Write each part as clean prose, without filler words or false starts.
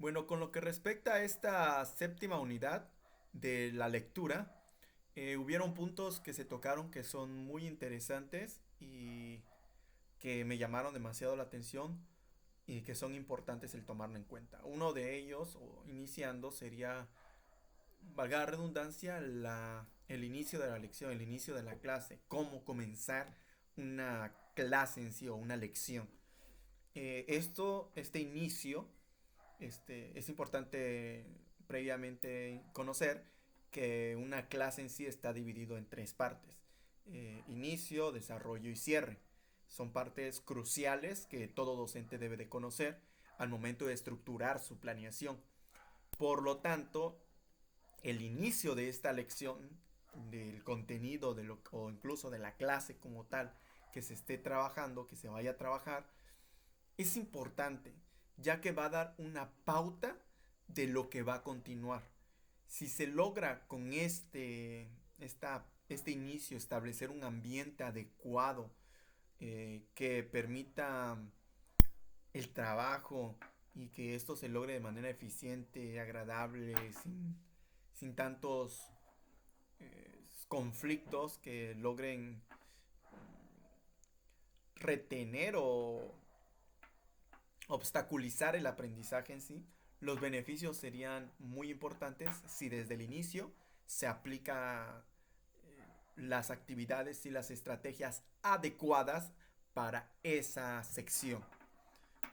Bueno, con lo que respecta a esta séptima unidad de la lectura, hubieron puntos que se tocaron que son muy interesantes y que me llamaron demasiado la atención y que son importantes el tomarlo en cuenta. Uno de ellos, o iniciando, sería, valga la redundancia, el inicio de la lección, el inicio de la clase, cómo comenzar una clase en sí o una lección. Este inicio, es importante previamente conocer que una clase en sí está dividido en tres partes. Inicio, desarrollo y cierre. Son partes cruciales que todo docente debe de conocer al momento de estructurar su planeación. Por lo tanto, el inicio de esta lección, del contenido o incluso de la clase como tal que se esté trabajando, que se vaya a trabajar, es importante, ya que va a dar una pauta de lo que va a continuar. Si se logra con este inicio establecer un ambiente adecuado que permita el trabajo y que esto se logre de manera eficiente, agradable, sin tantos conflictos que logren retener o obstaculizar el aprendizaje en sí, los beneficios serían muy importantes si desde el inicio se aplica las actividades y las estrategias adecuadas para esa sección.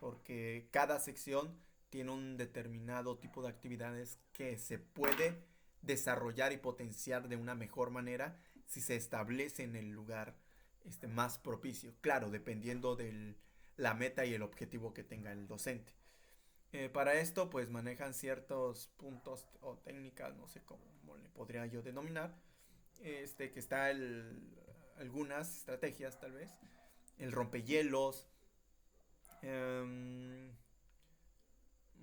Porque cada sección tiene un determinado tipo de actividades que se puede desarrollar y potenciar de una mejor manera si se establece en el lugar más propicio. Claro, dependiendo de la meta y el objetivo que tenga el docente. Para esto, pues manejan ciertos puntos o técnicas, no sé cómo le podría yo denominar. Que está algunas estrategias, tal vez. El rompehielos. em,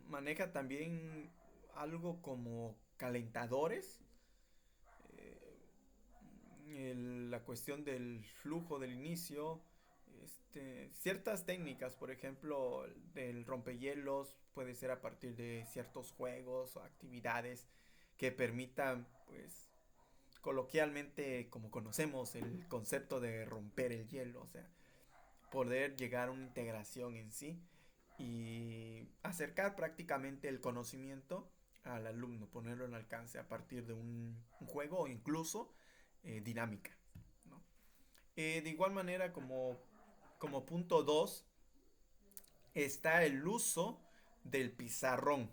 Maneja también algo como calentadores. La cuestión del flujo del inicio. Ciertas técnicas, por ejemplo, del rompehielos puede ser a partir de ciertos juegos o actividades que permitan, pues, coloquialmente, como conocemos el concepto de romper el hielo, o sea, poder llegar a una integración en sí y acercar prácticamente el conocimiento al alumno, ponerlo en alcance a partir de un juego o incluso dinámica, ¿no? De igual manera, como punto 2 está el uso del pizarrón.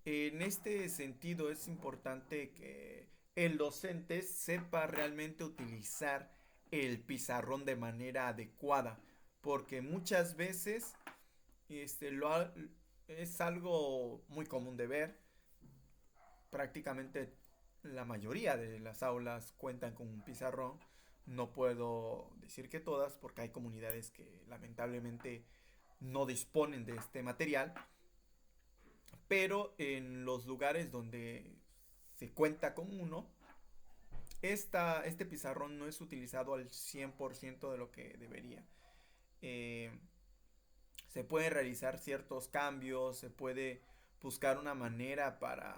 En este sentido es importante que el docente sepa realmente utilizar el pizarrón de manera adecuada, porque muchas veces este, lo ha- es algo muy común de ver. Prácticamente la mayoría de las aulas cuentan con un pizarrón. No puedo decir que todas, porque hay comunidades que lamentablemente no disponen de este material, pero en los lugares donde se cuenta con uno, este pizarrón no es utilizado al 100% de lo que debería. Eh, Se pueden realizar ciertos cambios, se puede buscar una manera para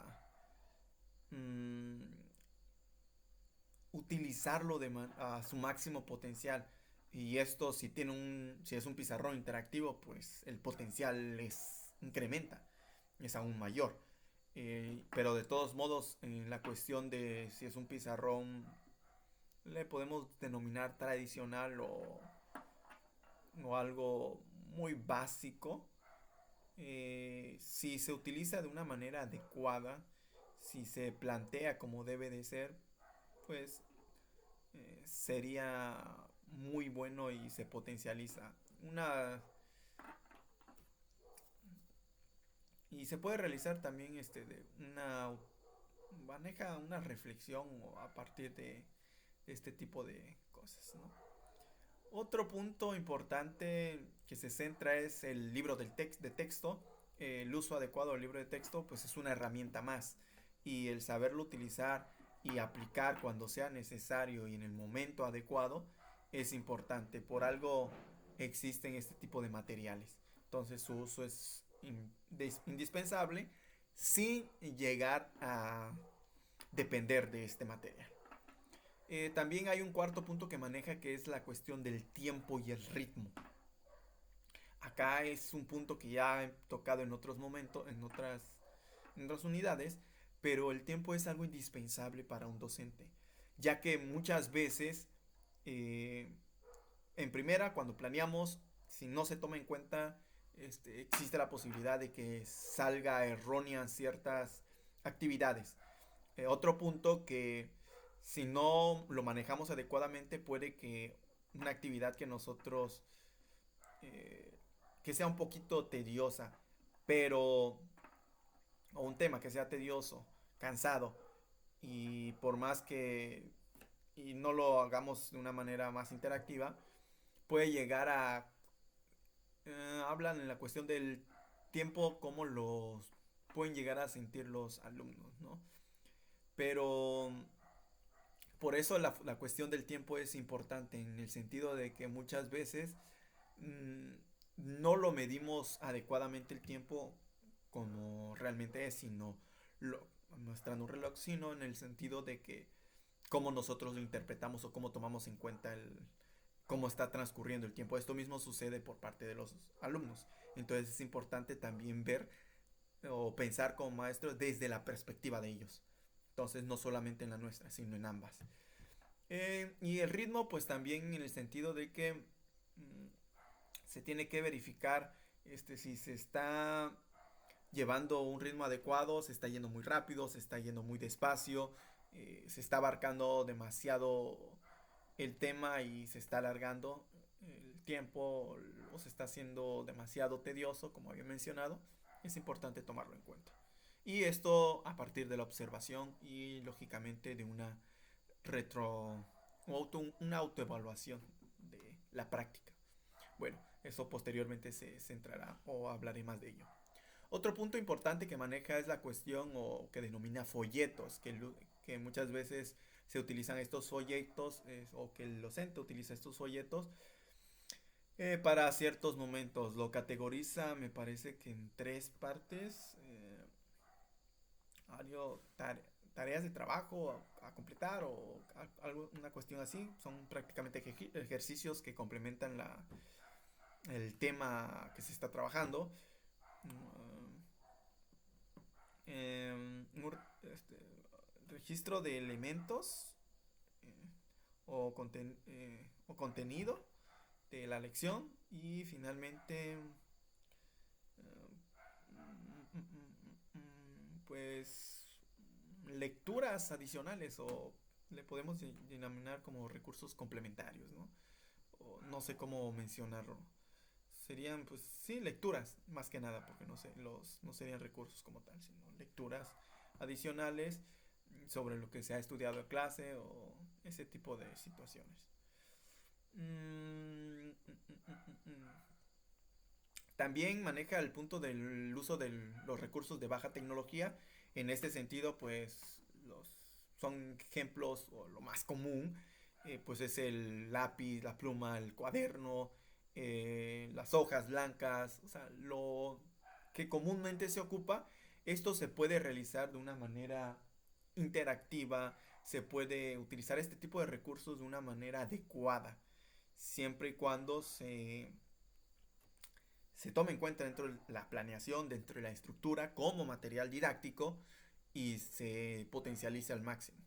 mm, utilizarlo a su máximo potencial. Y esto si es un pizarrón interactivo, pues el potencial incrementa, es aún mayor. Pero de todos modos, en la cuestión de si es un pizarrón, le podemos denominar tradicional o algo muy básico. Si se utiliza de una manera adecuada, si se plantea como debe de ser, pues sería muy bueno y se potencializa. Y se puede realizar también de maneja una reflexión a partir de este tipo de cosas, ¿no? Otro punto importante que se centra es el libro de texto. El uso adecuado del libro de texto pues es una herramienta más y el saberlo utilizar y aplicar cuando sea necesario y en el momento adecuado es importante. Por algo existen este tipo de materiales. Entonces su uso es indispensable sin llegar a depender de este material. También hay un cuarto punto que maneja, que es la cuestión del tiempo y el ritmo. Acá es un punto que ya he tocado en otros momentos, en otras unidades, pero el tiempo es algo indispensable para un docente, ya que muchas veces, eh, en primera, cuando planeamos, si no se toma en cuenta, existe la posibilidad de que salga errónea ciertas actividades. Otro punto que si no lo manejamos adecuadamente puede que una actividad que nosotros eh, que sea un poquito tediosa, pero o un tema que sea tedioso, cansado y por más que y no lo hagamos de una manera más interactiva, puede llegar a hablan en la cuestión del tiempo cómo los pueden llegar a sentir los alumnos, ¿no? Pero por eso la cuestión del tiempo es importante en el sentido de que muchas veces mm, no lo medimos adecuadamente el tiempo como realmente es, sino lo, mostrando un reloj, sino en el sentido de que cómo nosotros lo interpretamos o cómo tomamos en cuenta cómo está transcurriendo el tiempo. Esto mismo sucede por parte de los alumnos. Entonces es importante también ver o pensar como maestro desde la perspectiva de ellos. Entonces no solamente en la nuestra, sino en ambas. Y el ritmo, pues también en el sentido de que se tiene que verificar si se está llevando un ritmo adecuado, se está yendo muy rápido, se está yendo muy despacio, se está abarcando demasiado el tema y se está alargando el tiempo o se está haciendo demasiado tedioso, como había mencionado, es importante tomarlo en cuenta. Y esto a partir de la observación y lógicamente de una retro una autoevaluación de la práctica. Bueno, eso posteriormente se centrará o hablaré más de ello. Otro punto importante que maneja es la cuestión o que denomina folletos, que muchas veces se utilizan estos folletos o que el docente utiliza estos folletos para ciertos momentos. Lo categoriza, me parece que en tres partes. Algo, tareas de trabajo a completar o algo, una cuestión así. Son prácticamente ejercicios que complementan el tema que se está trabajando. Un registro de elementos eh, o contenido de la lección y finalmente pues lecturas adicionales o le podemos denominar como recursos complementarios, ¿no? O no sé cómo mencionarlo. Serían, pues sí, lecturas, más que nada, porque no serían recursos como tal, sino lecturas adicionales sobre lo que se ha estudiado en clase o ese tipo de situaciones. Mm, mm, mm, mm, mm. También maneja el punto del uso de los recursos de baja tecnología. En este sentido, pues son ejemplos o lo más común, pues es el lápiz, la pluma, el cuaderno, las hojas blancas, o sea, lo que comúnmente se ocupa. Esto se puede realizar de una manera interactiva, se puede utilizar este tipo de recursos de una manera adecuada, siempre y cuando se tome en cuenta dentro de la planeación, dentro de la estructura, como material didáctico y se potencialice al máximo.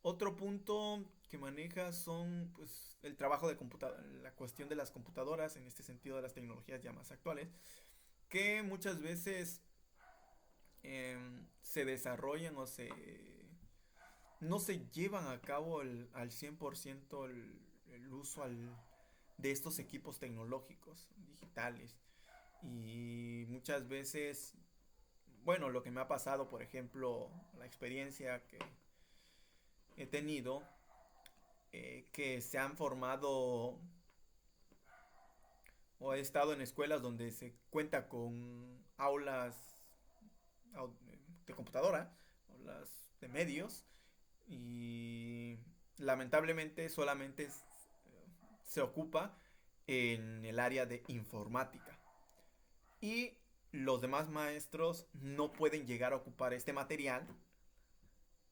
Otro punto que maneja son pues, el trabajo de computadora, la cuestión de las computadoras, en este sentido de las tecnologías ya más actuales, que muchas veces se desarrollan o no se llevan a cabo al 100% el uso de estos equipos tecnológicos digitales. Y muchas veces, bueno, lo que me ha pasado, por ejemplo, la experiencia que he tenido, que se han formado o he estado en escuelas donde se cuenta con aulas de computadora, aulas de medios, y lamentablemente solamente se ocupa en el área de informática. Y los demás maestros no pueden llegar a ocupar este material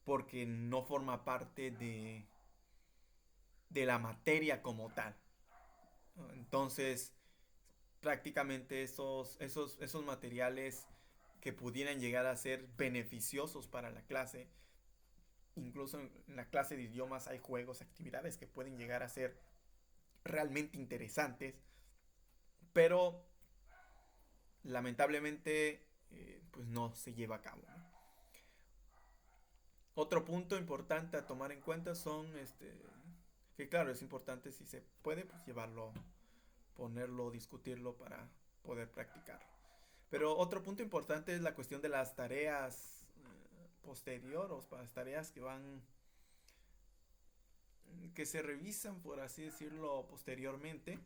porque no forma parte de la materia como tal. Entonces, prácticamente esos materiales que pudieran llegar a ser beneficiosos para la clase, incluso en la clase de idiomas hay juegos, actividades que pueden llegar a ser realmente interesantes, pero lamentablemente pues no se lleva a cabo, ¿no? Otro punto importante a tomar en cuenta son que claro, es importante si se puede pues llevarlo, ponerlo, discutirlo para poder practicarlo. Pero otro punto importante es la cuestión de las tareas posteriores, para las tareas que se revisan, por así decirlo, posteriormente.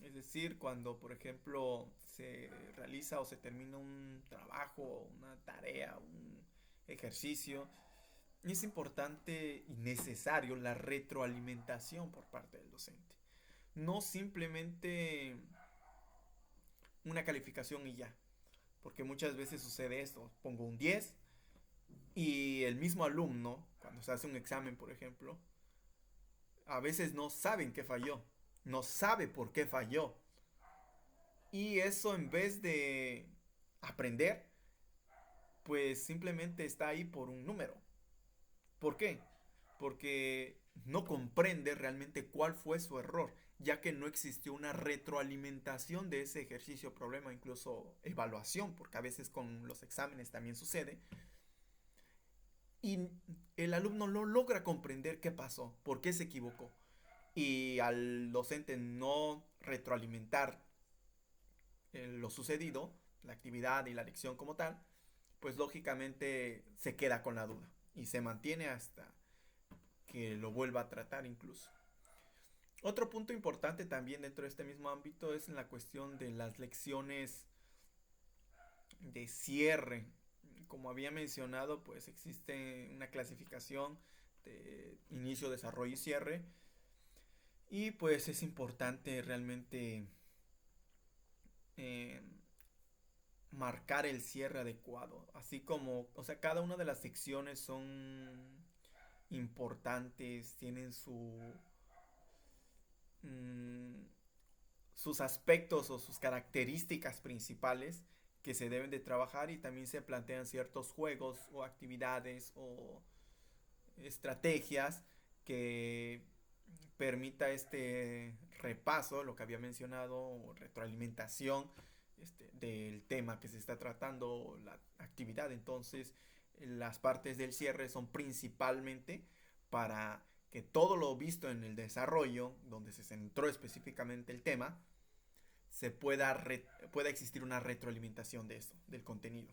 Es decir, cuando, por ejemplo, se realiza o se termina un trabajo, una tarea, un ejercicio, es importante y necesario la retroalimentación por parte del docente. No simplemente una calificación y ya. Porque muchas veces sucede esto. Pongo un 10 y el mismo alumno, cuando se hace un examen, por ejemplo, a veces no saben qué falló. No sabe por qué falló. Y eso en vez de aprender, pues simplemente está ahí por un número. ¿Por qué? Porque no comprende realmente cuál fue su error, ya que no existió una retroalimentación de ese ejercicio, problema, incluso evaluación, porque a veces con los exámenes también sucede. Y el alumno no logra comprender qué pasó, por qué se equivocó. Y al docente no retroalimentar lo sucedido, la actividad y la lección como tal, pues lógicamente se queda con la duda y se mantiene hasta que lo vuelva a tratar incluso. Otro punto importante también dentro de este mismo ámbito es en la cuestión de las lecciones de cierre. Como había mencionado, pues existe una clasificación de inicio, desarrollo y cierre. Y pues es importante realmente eh, marcar el cierre adecuado. Así como, o sea, cada una de las secciones son importantes, tienen mm, sus aspectos o sus características principales que se deben de trabajar y también se plantean ciertos juegos o actividades o estrategias que permita este repaso, lo que había mencionado, retroalimentación del tema que se está tratando, la actividad. Entonces, las partes del cierre son principalmente para que todo lo visto en el desarrollo, donde se centró específicamente el tema, pueda existir una retroalimentación de esto, del contenido.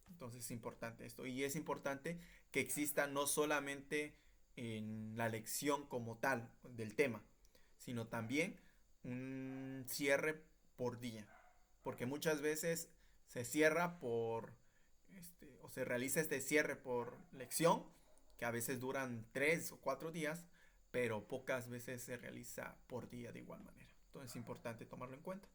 Entonces es importante esto. Y es importante que exista no solamente en la lección como tal del tema, sino también un cierre por día. Porque muchas veces se cierra o se realiza este cierre por lección, que a veces duran 3 o 4 días, pero pocas veces se realiza por día de igual manera. Entonces es importante tomarlo en cuenta.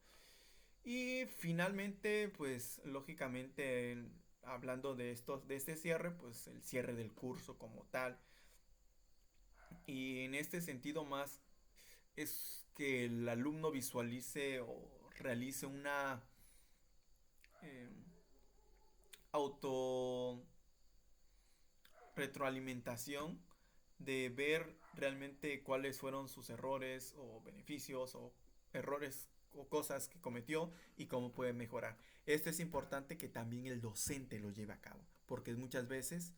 Y finalmente, pues lógicamente, hablando de este cierre, pues el cierre del curso como tal. Y en este sentido más es que el alumno visualice o realice una eh, auto retroalimentación de ver realmente cuáles fueron sus errores o beneficios o errores o cosas que cometió y cómo puede mejorar. Esto es importante que también el docente lo lleve a cabo, porque muchas veces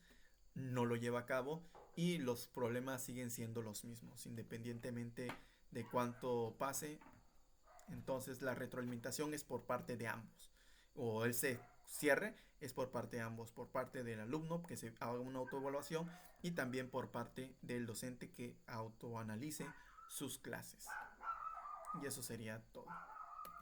no lo lleva a cabo y los problemas siguen siendo los mismos, independientemente de cuánto pase. Entonces la retroalimentación es por parte de ambos. O ese cierre es por parte de ambos, por parte del alumno que se haga una autoevaluación y también por parte del docente que autoanalice sus clases. Y eso sería todo.